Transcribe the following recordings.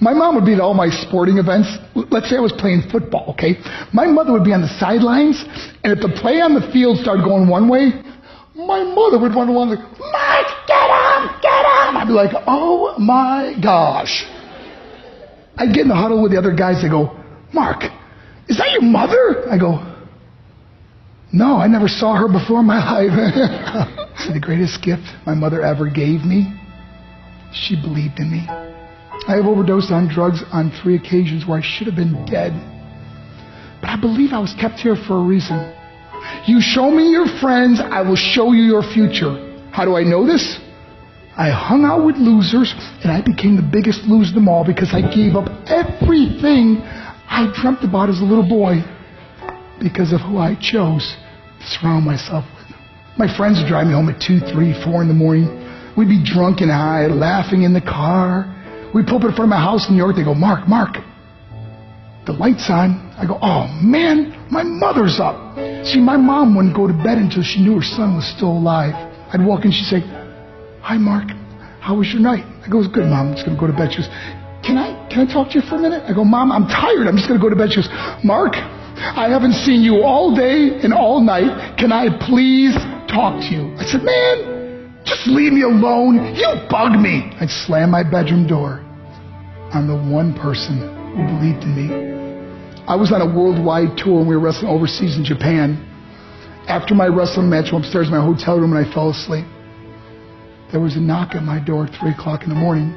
My mom would be at all my sporting events. Let's say I was playing football, okay? My mother would be on the sidelines, and if the play on the field started going one way, my mother would run along like, Mark, get him, get him! I'd be like, oh my gosh. I'd get in the huddle with the other guys. They go, Mark, is that your mother? I go, no, I never saw her before in my life. See, the greatest gift my mother ever gave me, she believed in me. I have overdosed on drugs on 3 occasions where I should have been dead. But I believe I was kept here for a reason. You show me your friends, I will show you your future. How do I know this? I hung out with losers, and I became the biggest loser of them all because I gave up everything I dreamt about as a little boy because of who I chose to surround myself with. My friends would drive me home at 2, 3, 4 in the morning. We'd be drunk and high, laughing in the car. We'd pull up in front of my house in New York. They go, Mark, the light's on. I go, oh man, my mother's up. See, my mom wouldn't go to bed until she knew her son was still alive. I'd walk in, she'd say, hi Mark, how was your night? I go, it was good, Mom, I'm just going to go to bed. She goes, can I talk to you for a minute? I go, Mom, I'm tired, I'm just going to go to bed. She goes, Mark, I haven't seen you all day and all night. Can I please talk to you? I said, man, just leave me alone. You bug me. I'd slam my bedroom door on the one person who believed in me. I was on a worldwide tour and we were wrestling overseas in Japan. After my wrestling match, I went upstairs in my hotel room and I fell asleep. There was a knock at my door at 3 o'clock in the morning.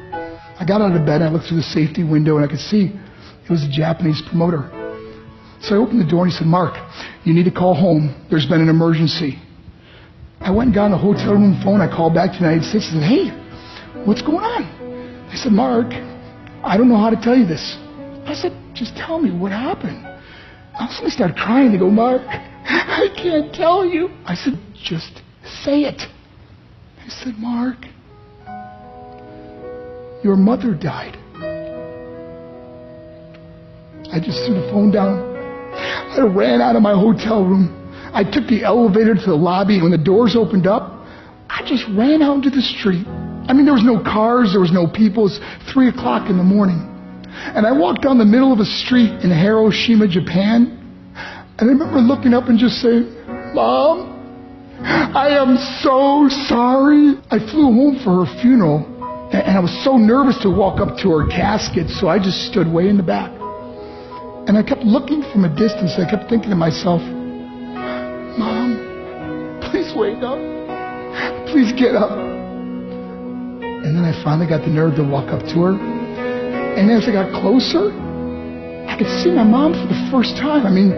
I got out of bed, I looked through the safety window and I could see it was a Japanese promoter. So I opened the door and he said, Mark, you need to call home. There's been an emergency. I went and got on the hotel room phone. I called back to the United States and said, hey, what's going on? They said, Mark, I don't know how to tell you this. I said, just tell me what happened. All of a sudden I started crying. They go, Mark, I can't tell you. I said, just say it. They said, Mark, your mother died. I just threw the phone down. I ran out of my hotel room. I took the elevator to the lobby, and when the doors opened up, I just ran out into the street. I mean, there was no cars, there was no people. It was 3 o'clock in the morning. And I walked down the middle of a street in Hiroshima, Japan, and I remember looking up and just saying, Mom, I am so sorry. I flew home for her funeral, and I was so nervous to walk up to her casket, so I just stood way in the back. And I kept looking from a distance. I kept thinking to myself, Mom, please wake up. Please get up. And then I finally got the nerve to walk up to her. And as I got closer, I could see my mom for the first time. I mean,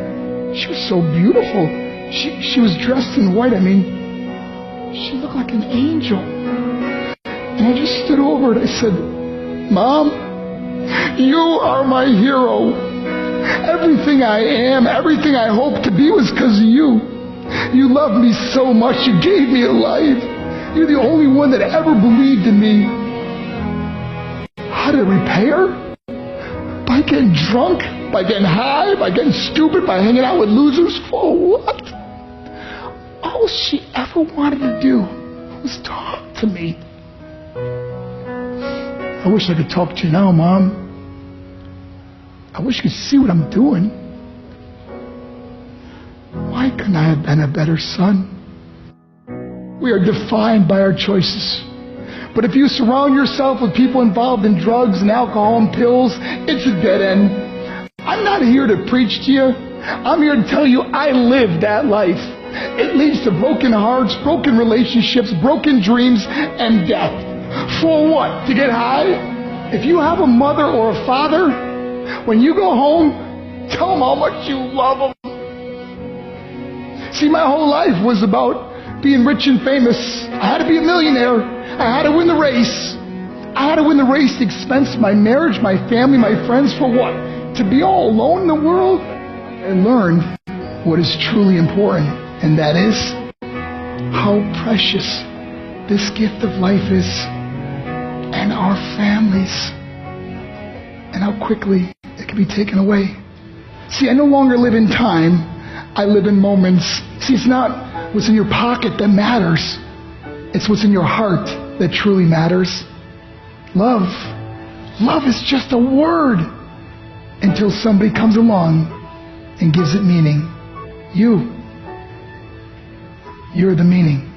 she was so beautiful. She was dressed in white. I mean, she looked like an angel. And I just stood over her and I said, Mom, you are my hero. Everything I am, everything I hope to be was because of you. You loved me so much, you gave me a life. You're the only one that ever believed in me. How did I repay her? By getting drunk, by getting high, by getting stupid, by hanging out with losers? For what? All she ever wanted to do was talk to me. I wish I could talk to you now, Mom. I wish you could see what I'm doing. Why couldn't I have been a better son? We are defined by our choices. But if you surround yourself with people involved in drugs and alcohol and pills, it's a dead end. I'm not here to preach to you. I'm here to tell you I lived that life. It leads to broken hearts, broken relationships, broken dreams, and death. For what? To get high? If you have a mother or a father, when you go home, tell them how much you love them. See, my whole life was about being rich and famous. I had to be a millionaire. I had to win the race. I had to win the race at the expense of my marriage, my family, my friends. For what? To be all alone in the world? I learned what is truly important, and that is how precious this gift of life is, and our families, and how quickly it can be taken away. See, I no longer live in time. I live in moments. See, it's not what's in your pocket that matters. It's what's in your heart that truly matters. Love Love is just a word until somebody comes along and gives it meaning. You're the meaning.